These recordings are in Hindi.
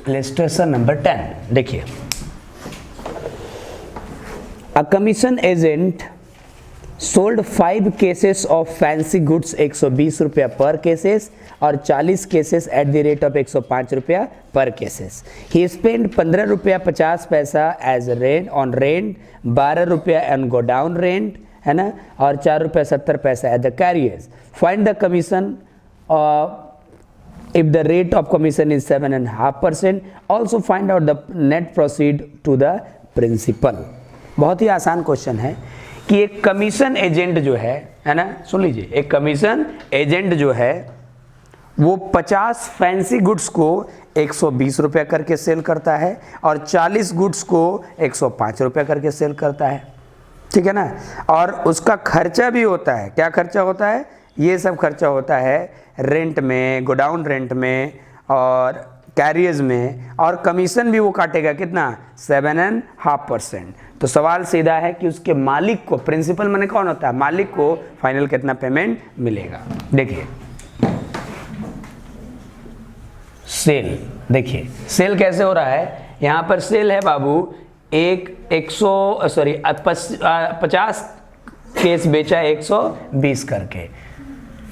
इलस्ट्रेशन नंबर 10 देखिए, a commission agent sold 5 cases of fancy goods 120 रुपया पर केसेस और 40 cases eight the rate of 105 रुपया पर केसेस। ही स्पेंड 15 रुपया 50 पैसा एज रेंट ऑन रेंट, 12 रुपया ऑन गोडाउन रेंट, है ना, और 4 रुपया 70 पैसा at the carriers. Find the commission if the rate of commission is 7.5%, also find out the net proceed to the principal। बहुत ही आसान क्वेश्चन है कि एक कमीशन एजेंट जो है ना, सुन लीजिए, एक कमीशन एजेंट जो है वो 50 फैंसी गुड्स को 120 रुपया करके सेल करता है और 40 गुड्स को 105 रुपया करके सेल करता है, ठीक है ना, और उसका खर्चा भी होता है। क्या खर्चा होता है? ये सब खर्चा होता है रेंट में, गोडाउन रेंट में और कैरियर्स में, और कमीशन भी वो काटेगा कितना? 7.5%। तो सवाल सीधा है कि उसके मालिक को, प्रिंसिपल माने कौन होता है? मालिक को फाइनल कितना पेमेंट मिलेगा। देखिए सेल, देखिए सेल कैसे हो रहा है। यहाँ पर सेल है बाबू, 50 केस बेचा 120 करके,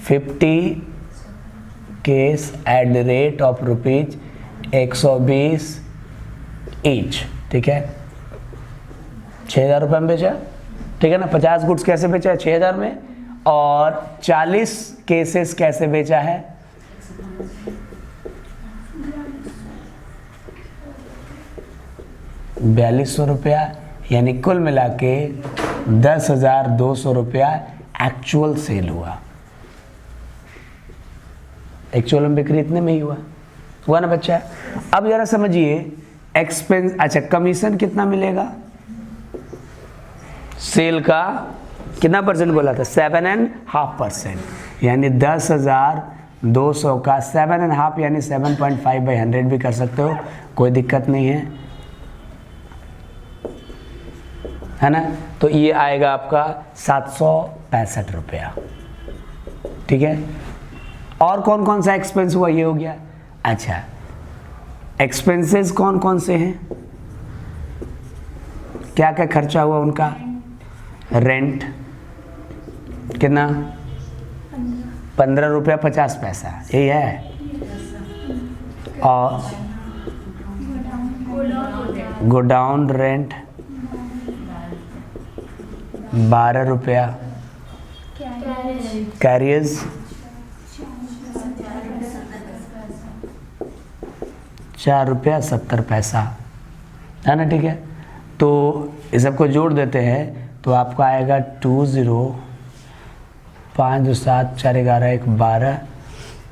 50 case at the rate of rupees 120 each, ठीक है, 6,000 रुपये में बेचा, ठीक है ना। 50 गुड्स कैसे बेचा है? 6,000 में, और 40 केसेस कैसे बेचा है? 4200 रुपया, यानी कुल मिला के 10,200 रुपया एक्चुअल सेल हुआ। एक्चुअल में बिक्री इतने में ही हुआ ना बच्चा। अब जरा समझिए एक्सपेंस, अच्छा कमीशन कितना मिलेगा? सेल का कितना परसेंट बोला था? 7.5%, यानी 10,200 का 7.5 यानी 7.5/100 भी कर सकते हो, कोई दिक्कत नहीं है ना। तो ये आएगा आपका 765 रुपया, ठीक है। और कौन कौन सा एक्सपेंस हुआ? ये हो गया। अच्छा एक्सपेंसेस कौन कौन से हैं? क्या क्या खर्चा हुआ उनका? रेंट कितना? 15 रुपया 50 पैसा, यही है। और गोडाउन रेंट 12 रुपया, कैरियर्स 4 रुपया 70 पैसा, है ना, ठीक है। तो इस सबको जोड़ देते हैं तो आपको आएगा 20, 5 2 7 4 11 1 12,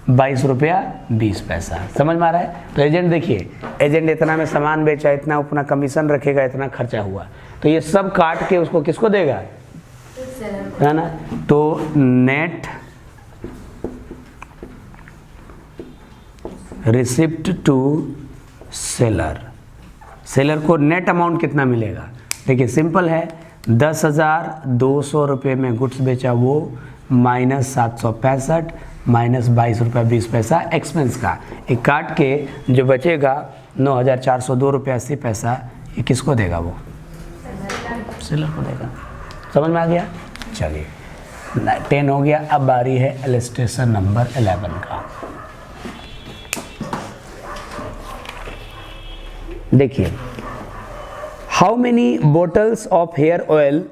22 रुपया 20 पैसा। समझ में आ रहा है? तो एजेंट देखिए, एजेंट इतना में सामान बेचा, इतना अपना कमीशन रखेगा, इतना खर्चा हुआ, तो ये सब काट के उसको किसको देगा? है ना। तो net receipt to seller, seller को नेट अमाउंट कितना मिलेगा? देखिए सिंपल है, 10,200 रुपये में गुड्स बेचा वो, माइनस 765 माइनस 22 रुपया 20 पैसा एक्सपेंस का, एक काट के जो बचेगा 9,402 रुपया 80 पैसा, ये किसको देगा? वो सेलर को देगा। समझ में आ गया? चलिए 10 हो गया। अब बारी है इलस्ट्रेशन नंबर 11 का। देखिए, how many bottles of hair oil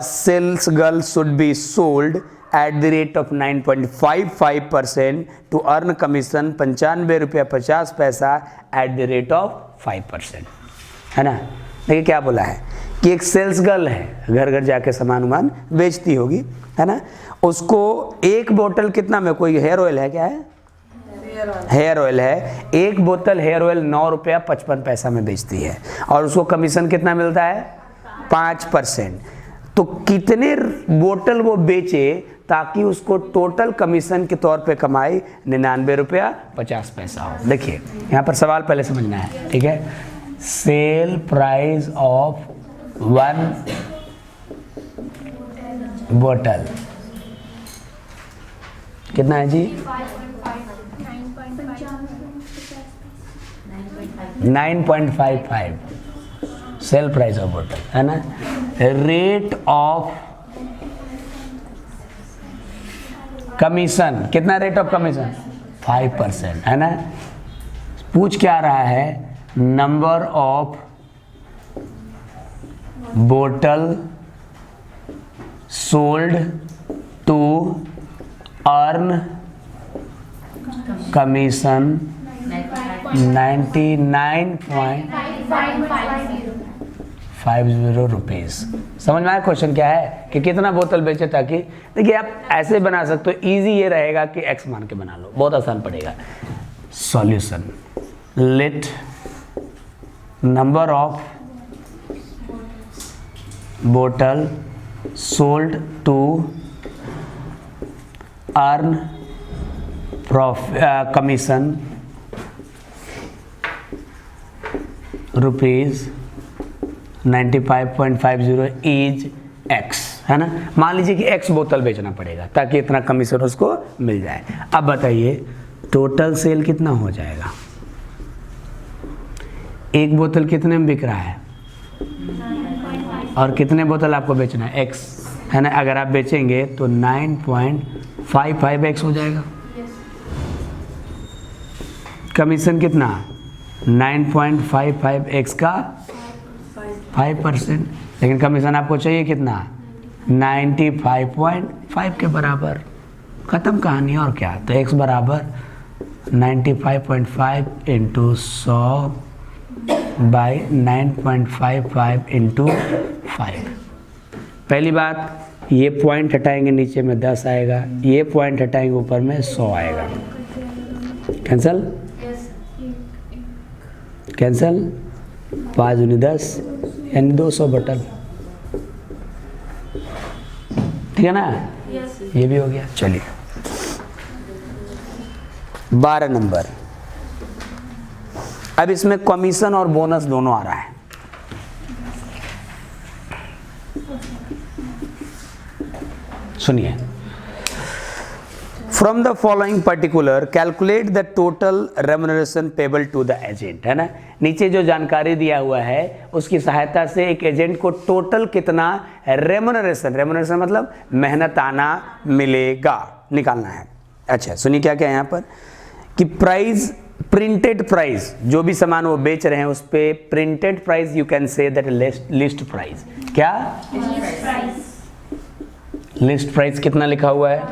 sales girl should be sold at the rate of 9.55% to earn commission 95 रुपया 50 पैसा एट द रेट ऑफ 5%, है ना। देखिए क्या बोला है कि एक सेल्स गर्ल है, घर घर जाके सामान उमान बेचती होगी, है ना। उसको एक बोतल कितना में, कोई हेयर ऑयल है, क्या है? हेयर ऑयल है, एक बोतल हेयर ऑयल 9 रुपया 55 पैसा में बेचती है और उसको कमीशन कितना मिलता है? 5%। तो कितने बोतल वो बेचे ताकि उसको टोटल कमीशन के तौर पे कमाई 99 रुपया 50 पैसा हो? देखिए यहाँ पर सवाल पहले समझना है, ठीक है। सेल प्राइस ऑफ 1 बोतल कितना है जी? 9.55 सेल प्राइस ऑफ बोतल, है ना। रेट ऑफ कमीशन, कितना रेट ऑफ कमीशन? 5%, है ना। पूछ क्या रहा है? नंबर ऑफ बोतल sold to earn commission 99.50 rupees. समझ में आया क्वेश्चन क्या है कि कितना बोतल बेचे, ताकि देखिए आप ऐसे बना सकते हो, इजी ये रहेगा कि एक्स मान के बना लो, बहुत आसान पड़ेगा। सॉल्यूशन, लेट नंबर ऑफ बोतल sold to earn commission rupees 95.50 is X, है ना। मान लीजिए कि एक्स बोतल बेचना पड़ेगा ताकि इतना कमीशन उसको मिल जाए। अब बताइए टोटल सेल कितना हो जाएगा? एक बोतल कितने में बिक रहा है और कितने बोतल आपको बेचना है? एक्स, है ना। अगर आप बेचेंगे तो 9.55 एक्स हो जाएगा। कमीशन कितना? 9.55 एक्स का 5%, लेकिन कमीशन आपको चाहिए कितना? 95.5 के बराबर। ख़त्म कहानी, और क्या। तो एक्स बराबर 95.5 इंटू 100 बाई 9.55 इंटू 5। पहली बात, ये पॉइंट हटाएंगे नीचे में 10 आएगा, ये पॉइंट हटाएंगे ऊपर में 100 आएगा। कैंसल कैंसल, 5 दूनी 10 यानी 200 बोतल, ठीक है ना। ये भी हो गया। चलिए 12 नंबर। अब इसमें कमीशन और बोनस दोनों आ रहा है। सुनिए, from the following particular calculate the total remuneration payable to the agent, है ना। नीचे जो जानकारी दिया हुआ है उसकी सहायता से एक एजेंट को टोटल कितना रेम्युनरेशन मतलब मेहनताना मिलेगा निकालना है। अच्छा सुनिए क्या क्या है यहाँ पर कि प्राइस, प्रिंटेड प्राइस, जो भी सामान वो बेच रहे हैं उस पे printed price you can say that list price. क्या लिस्ट प्राइस कितना लिखा हुआ है?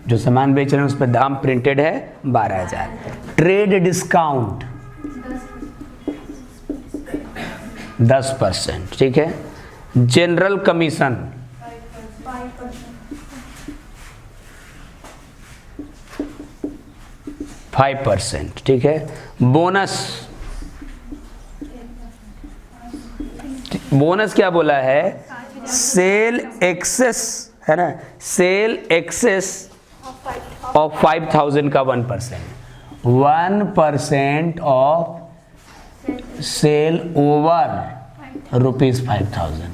जो सामान बेच रहे हैं उस पर दाम प्रिंटेड है 12,000। ट्रेड डिस्काउंट 10%, ठीक है। जनरल कमीशन 5%, ठीक है। बोनस क्या बोला है? सेल एक्सेस, है ना, सेल एक्सेस ऑफ 5,000 का 1% ऑफ सेल ओवर रुपीज 5,000।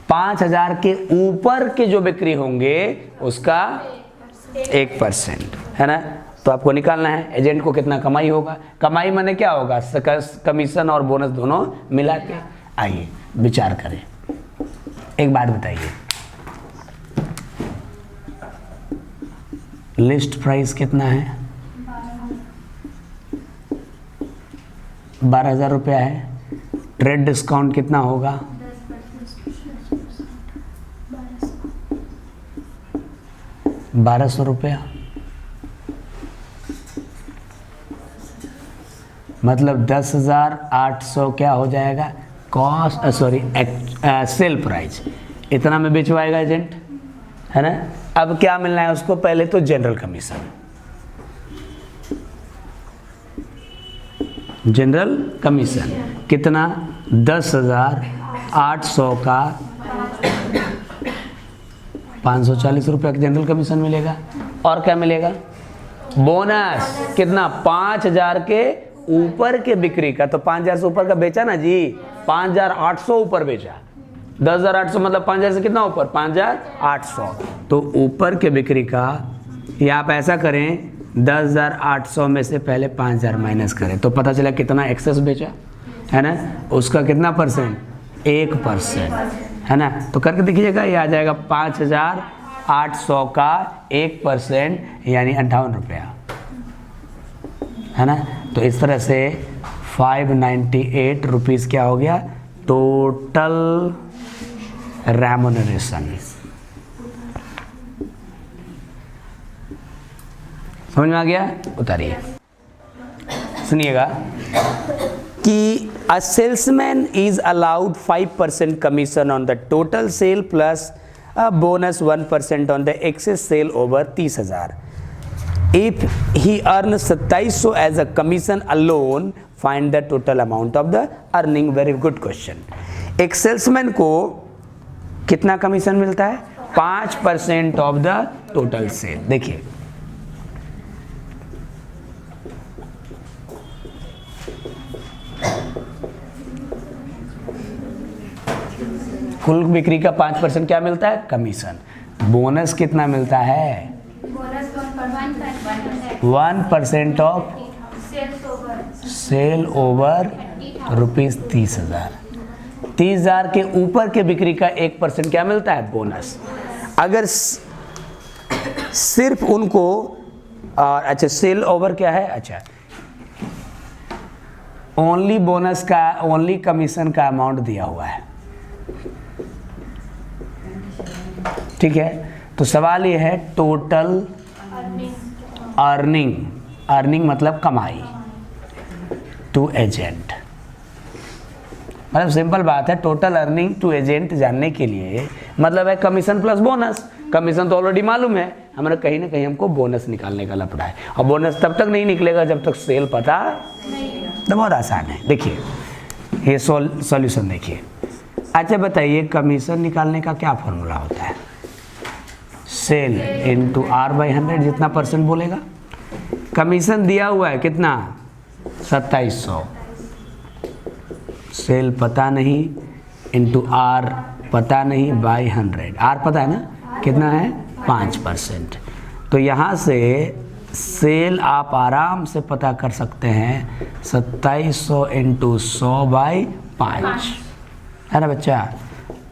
5,000 के ऊपर के जो बिक्री होंगे उसका 1%, है ना। तो आपको निकालना है एजेंट को कितना कमाई होगा। कमाई माने क्या होगा? कमीशन और बोनस दोनों मिला के। आइए विचार करें। एक बात बताइए, लिस्ट प्राइस कितना है? 12,000 रुपया है। ट्रेड डिस्काउंट कितना होगा? 1,200 रुपया, मतलब 10,800 क्या हो जाएगा? Cost sale price. इतना में बेचवाएगा एजेंट, है ना। अब क्या मिलना है उसको? पहले तो जनरल कमीशन, जनरल कमीशन कितना? 10,800 का 540 रुपया का जनरल कमीशन मिलेगा। और क्या मिलेगा? बोनस कितना? 5,000 के ऊपर के बिक्री का। तो 5,000 से ऊपर का बेचा ना जी, 5,800 ऊपर बेचा। 10,800 मतलब 5,000 से कितना ऊपर? 5,800। तो ऊपर के बिक्री का, या आप ऐसा करें 10,800 में से पहले 5,000 माइनस करें तो पता चला कितना एक्सेस बेचा है ना, उसका कितना परसेंट, 1%, है ना। तो करके देखिएगा, ये आ जाएगा 5,800 का 1% यानी 58 रुपया, है ना। तो इस तरह से 598 रुपीज़ क्या हो गया टोटल रेम्यूनरेशन। समझ में आ गया, उतारिए। सुनिएगा कि a salesman is allowed 5% commission on the total sale plus a bonus 1% on the excess sale over 30,000. If he earns 2700 as a commission alone, find the total amount of the earning. Very good question. एक सेल्समैन को कितना कमीशन मिलता है, 5% ऑफ द टोटल सेल। देखिए कुल बिक्री का 5% क्या मिलता है, कमीशन। बोनस कितना मिलता है, 1% ऑफ सेल ओवर रुपीज 30,000। 30,000 के ऊपर के बिक्री का 1% क्या मिलता है, बोनस। अगर सिर्फ उनको अच्छा सेल ओवर क्या है, अच्छा ओनली बोनस का, ओनली कमीशन का अमाउंट दिया हुआ है, ठीक है। तो सवाल ये है टोटल अर्निंग, अर्निंग मतलब कमाई टू एजेंट, मतलब सिंपल बात है, टोटल अर्निंग टू एजेंट जानने के लिए मतलब है कमीशन प्लस बोनस। कमीशन तो ऑलरेडी मालूम है, हमारा कहीं ना कहीं हमको बोनस निकालने का लफड़ा है, और बोनस तब तक नहीं निकलेगा जब तक सेल पता नहीं। तो बहुत आसान है, देखिए ये सॉल्यूशन देखिए। अच्छा बताइए कमीशन निकालने का क्या फॉर्मूला होता है, सेल इंटू R/100, जितना परसेंट बोलेगा। कमीशन दिया हुआ है कितना, 2700, सेल पता नहीं इंटू R पता नहीं बाई 100, R पता है ना कितना है, 5%। तो यहाँ से सेल आप आराम से पता कर सकते हैं 2700 इंटू 100/5, है ना बच्चा।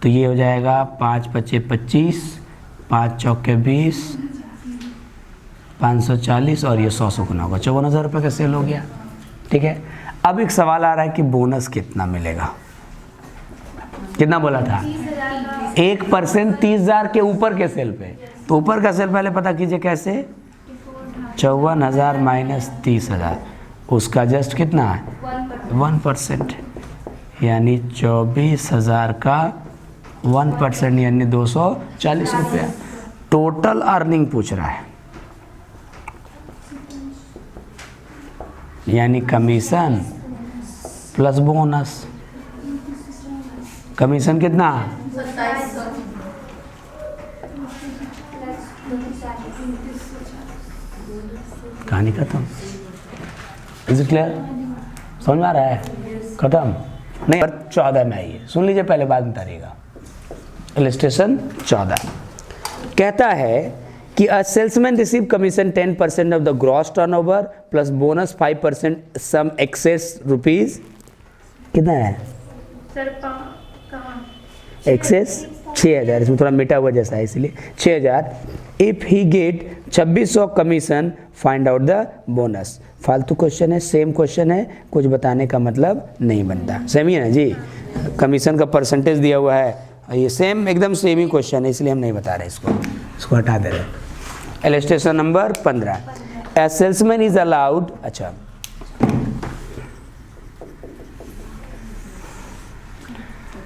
तो ये हो जाएगा 5 × 5 = 25, 5 × 4 = 20, 540 और ये 100 गुना होगा, 54,000 रुपये का सेल हो गया, ठीक है। अब एक सवाल आ रहा है कि बोनस कितना मिलेगा, कितना बोला था, 1% 30,000 के ऊपर के सेल पे। तो ऊपर का सेल पहले पता कीजिए कैसे, 54,000 माइनस 30,000, उसका जस्ट कितना है 1%, यानी 24,000 का 1% यानी 240 रुपया टोटल अर्निंग पूछ रहा है, यानी कमीशन प्लस बोनस। कमीशन कितना, 2700 कहानी खत्म। इज इट क्लियर, समझ में आ रहा है, खत्म नहीं। 14 में आइए, सुन लीजिए पहले, बाद में उतारिएगा। इलस्ट्रेशन 14 कहता है कि a salesman receive commission 10% of the gross turnover plus bonus 5% sum excess rupees, कितना है एक्सेस 6,000, इसमें थोड़ा मिटा हुआ जैसा है इसलिए 6,000। If he get 2600 commission find out the bonus. फालतू क्वेश्चन है, सेम क्वेश्चन है, कुछ बताने का मतलब नहीं बनता, सेम ही है ना जी। कमीशन का परसेंटेज दिया हुआ है, ये सेम एकदम सेम ही क्वेश्चन है, इसलिए हम नहीं बता रहे इसको हटा दे रहे। Illustration number 15, A salesman is allowed, अच्छा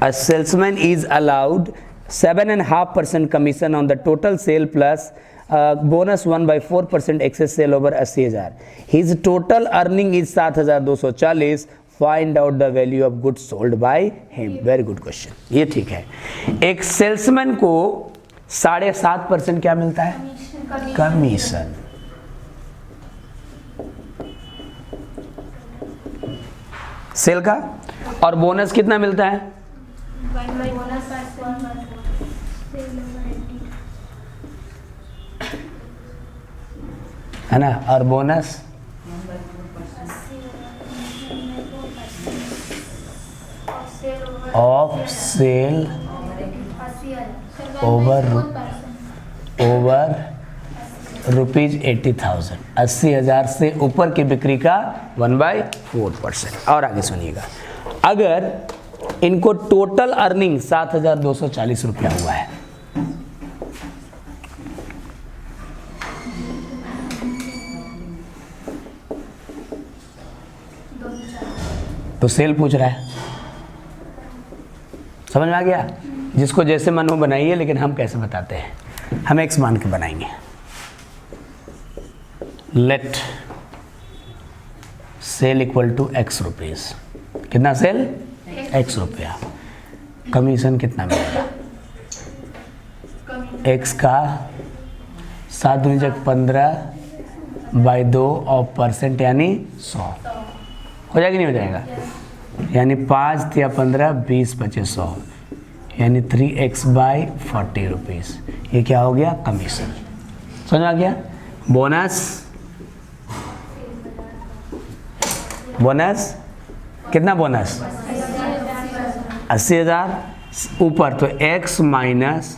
a salesman is allowed 7.5% commission on the total sale plus bonus 1/4% excess sale over 80,000. His total earning is 7,240. Find out the value of goods sold by him. Very good question. ये ठीक है। एक सेल्समैन को 7.5% क्या मिलता है, कमीशन। सेल का, और बोनस कितना मिलता है, है ना, और bonus of sale over rupees 80,000, 80,000 से ऊपर की बिक्री का 1/4%। और आगे सुनिएगा, अगर इनको टोटल अर्निंग 7,240 रुपया हुआ है, तो सेल पूछ रहा है, समझ में आ गया? जिसको जैसे मन हो बनाइए, लेकिन हम कैसे बताते हैं, हम एक्स मान के बनाएंगे। Let sale equal to x rupees, कितना सेल? एक्स रुपया। कमीशन कितना मिलेगा? एक्स का 7 दूनी 15/2 ऑफ परसेंट यानी 100 हो जाएगा, नहीं हो जाएगा? यानी 5 या 15, 20 बचे 100, यानी 3x/40 रुपीज़। ये क्या हो गया? कमीशन। समझ आ गया? बोनस कितना? बोनस 80,000 ऊपर, तो x माइनस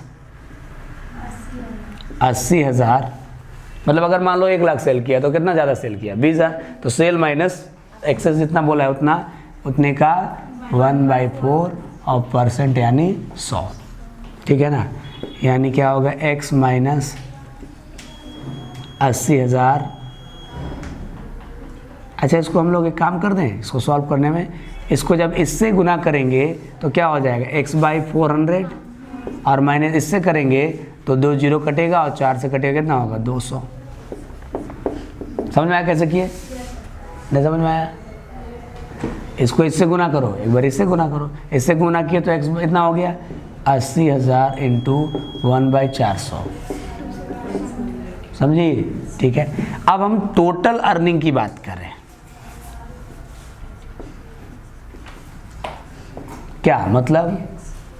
80,000, मतलब अगर मान लो 1 लाख सेल किया तो कितना ज़्यादा सेल किया? 20,000। तो सेल माइनस एक्सेस जितना बोला है उतने का 1/4 ऑफ परसेंट यानी 100, ठीक है ना? यानी क्या होगा? x minus 80,000। अच्छा, इसको हम लोग एक काम कर दें, इसको सॉल्व करने में, इसको जब इससे गुना करेंगे तो क्या हो जाएगा? x/400, और माइनस इससे करेंगे तो 2 0 कटेगा, और 4 से कटेगा कितना होगा? 200। समझ में आया कैसे किए? नहीं समझ में आया? इसको इससे गुना करो, एक बार इससे गुना करो, इससे गुना किए तो x इतना हो गया 80,000 इंटू 1/400। समझिए? ठीक है। अब हम टोटल अर्निंग की बात कर रहे हैं। क्या मतलब?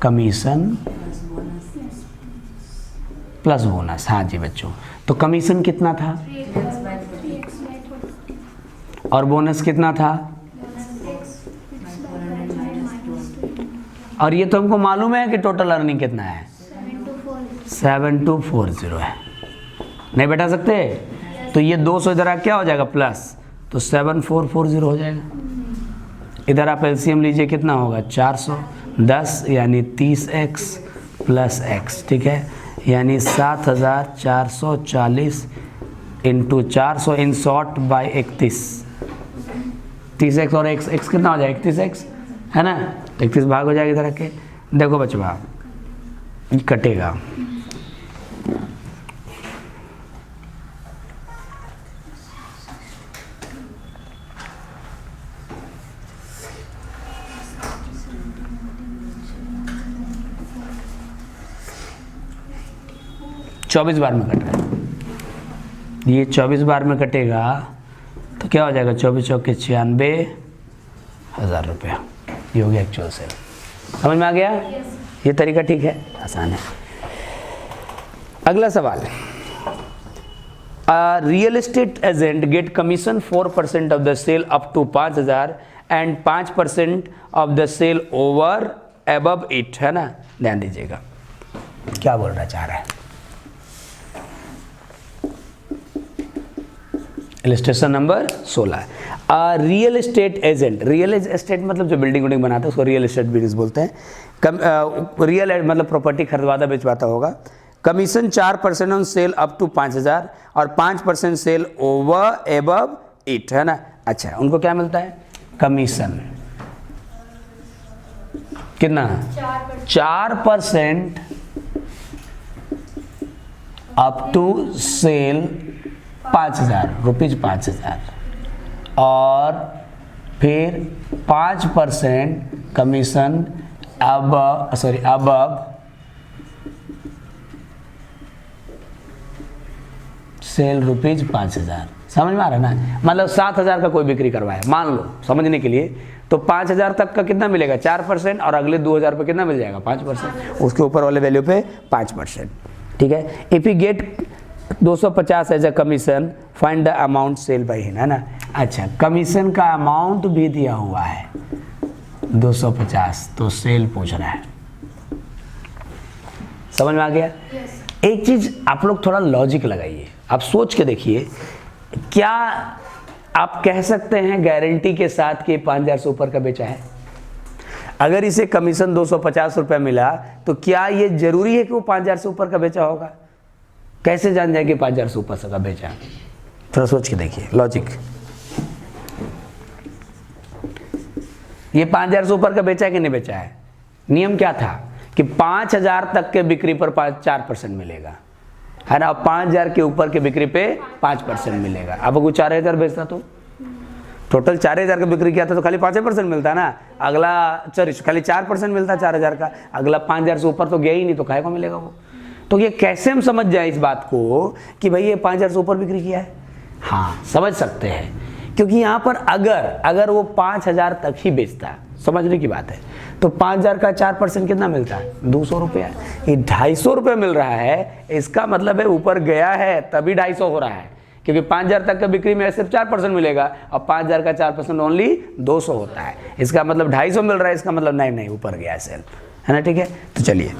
Commission plus bonus. हाँ जी बच्चों, तो कमीशन कितना था और बोनस कितना था? और ये तो हमको मालूम है कि टोटल अर्निंग कितना है? 7240 है। नहीं बैठा सकते? तो ये 200 इधर आ क्या हो जाएगा? प्लस, तो 7440 हो जाएगा। इधर आप एलसीएम लीजिए, कितना होगा? 410 यानी 30x प्लस x, ठीक है? यानी 7,440 into 400 in short by 31, 30x और x कितना हो जाएगा? 31x है ना? 31 भाग हो जाएगा इधर के। देखो बच्चों, कटेगा, चौबीस बार में कट रहा है। ये 24 बार में कटेगा तो क्या हो जाएगा? 24 चौके 96,000 रुपया। ये हो गया एक्चुअल सेल। समझ में आ गया? ये तरीका ठीक है, आसान है। अगला सवाल, real estate agent get commission 4% of the sale up to 5,000 and 5% of the sale over above it, है ना? ध्यान दीजिएगा क्या बोलना चाह रहा है। Illustration number 16, real estate agent. Real estate मतलब जो बिल्डिंग विल्डिंग बनाता है उसको रियल एस्टेट बिजनेस बोलते हैं। रियल मतलब प्रॉपर्टी खरीदवाता बेचवाता होगा। Commission 4% on sale up to 5,000 और 5% सेल ओवर एबव इट, है ना? अच्छा, उनको क्या मिलता है? कमीशन कितना? 4% अप टू सेल 5,000 रुपीज, 5,000, और फिर 5% कमीशन अब सेल रुपीज 5,000। समझ में आ रहा है ना? मतलब 7,000 का कोई बिक्री करवाए, मान लो समझने के लिए, तो 5,000 तक का कितना मिलेगा? 4%, और अगले 2,000 पे कितना मिल जाएगा? 5%, उसके ऊपर वाले वैल्यू पे 5%, ठीक है? If you get 250 as a commission, find the amount sale by him, है ना। अच्छा, कमीशन का अमाउंट भी दिया हुआ है 250, तो सेल पूछ रहा है। समझ में आ गया? एक चीज आप लोग थोड़ा लॉजिक लगाइए, आप सोच के देखिए, क्या आप कह सकते हैं गारंटी के साथ कि 5000 से ऊपर का बेचा है? अगर इसे कमीशन 250 रुपया मिला तो क्या ये जरूरी है कि वो 5000 से ऊपर का बेचा होगा? कैसे जान जाए कि 5000 से ऊपर का बेचा? थोड़ा सोच के देखिए, लॉजिक। ये 5000 से ऊपर का बेचा है कि नहीं बेचा है? नियम क्या था कि 5000 तक के बिक्री पर 4% मिलेगा, है ना। 5000 के ऊपर के बिक्री पे 5% मिलेगा। अब अगर 4000 बेचता तो टोटल 4000 का बिक्री किया था तो खाली 5% मिलता ना, अगला खाली 4% मिलता 4000 का, अगला 5000 से ऊपर तो गया ही नहीं, तो काहे को मिलेगा वो? तो ये कैसे हम समझ जाए इस बात को कि भाई ये 5000 से ऊपर बिक्री किया है? हाँ, समझ सकते हैं, क्योंकि यहाँ पर अगर वो 5000 तक ही बेचता, समझने की बात है, तो 5000 का 4% कितना मिलता है? 200 रुपया। ये 250 रुपये मिल रहा है, इसका मतलब है ऊपर गया है तभी 250 हो रहा है, क्योंकि 5000 तक का बिक्री में सिर्फ 4% मिलेगा और 5000 का 4% ओनली 200 होता है। इसका मतलब 250 मिल रहा है, इसका मतलब नहीं ऊपर गया है सेल, है ना। ठीक है, तो चलिए,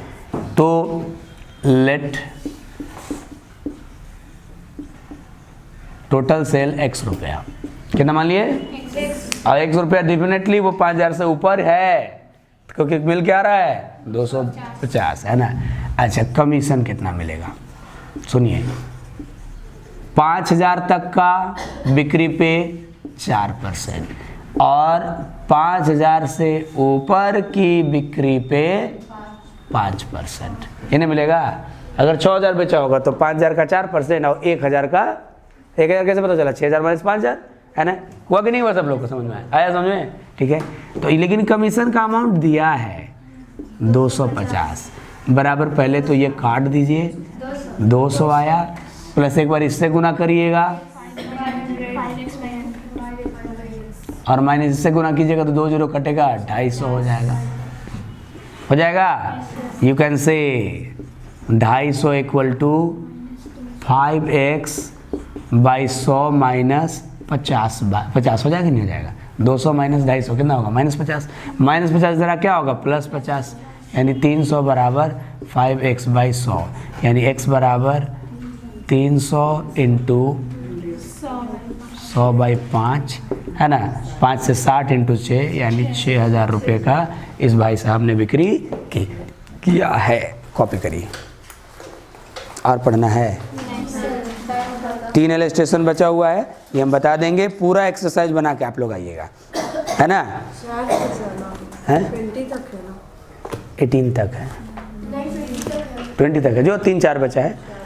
तो लेट टोटल सेल x रुपया, कितना मान लिए? और x रुपया डेफिनेटली वो 5000 से ऊपर है, क्योंकि मिल क्या रहा है? 250, है ना। अच्छा, कमीशन कितना मिलेगा? सुनिए, 5000 तक का बिक्री पे 4% और 5000 से ऊपर की बिक्री पे 5%, इन्हें मिलेगा। अगर 6000 बेचा होगा तो 5000 का 4% और 1000 का, 1000 कैसे पता चला? 6000 माइनस 5000, है ना। हुआ कि नहीं हुआ? सब लोग को समझ में आया? समझ में? ठीक है, तो लेकिन कमीशन का अमाउंट दिया है 250 बराबर, पहले तो ये काट दीजिए, 200 आया, प्लस एक बार इससे गुना करिएगा और माइनस इससे गुना कीजिएगा तो 2 जीरो कटेगा, 250 हो जाएगा। हो जाएगा? You can say 250 equal to 5x by 100 minus 50 हो जाएगा नहीं हो जाएगा? 200 माइनस 250 कितना होगा? -50। -50 ज़रा क्या होगा? +50, यानी 300 बराबर 5x बाई 100, यानी x बराबर 300 इंटू 100 बाई 5, है ना। 5 से 60 इंटू 6, यानी 6000 रुपये का इस भाई साहब ने बिक्री किया है। कॉपी करिए, और पढ़ना है। 3 इलस्ट्रेशन बचा हुआ है, ये हम बता देंगे, पूरा एक्सरसाइज बना के आप लोग आइएगा, है ना। 18 तक है, 20 तक है, जो 3-4 बचा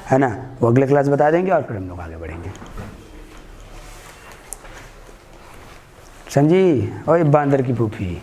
है ना, वो अगले क्लास बता देंगे और फिर हम लोग आगे बढ़ेंगे। समझी? ओए बांदर की फूफी।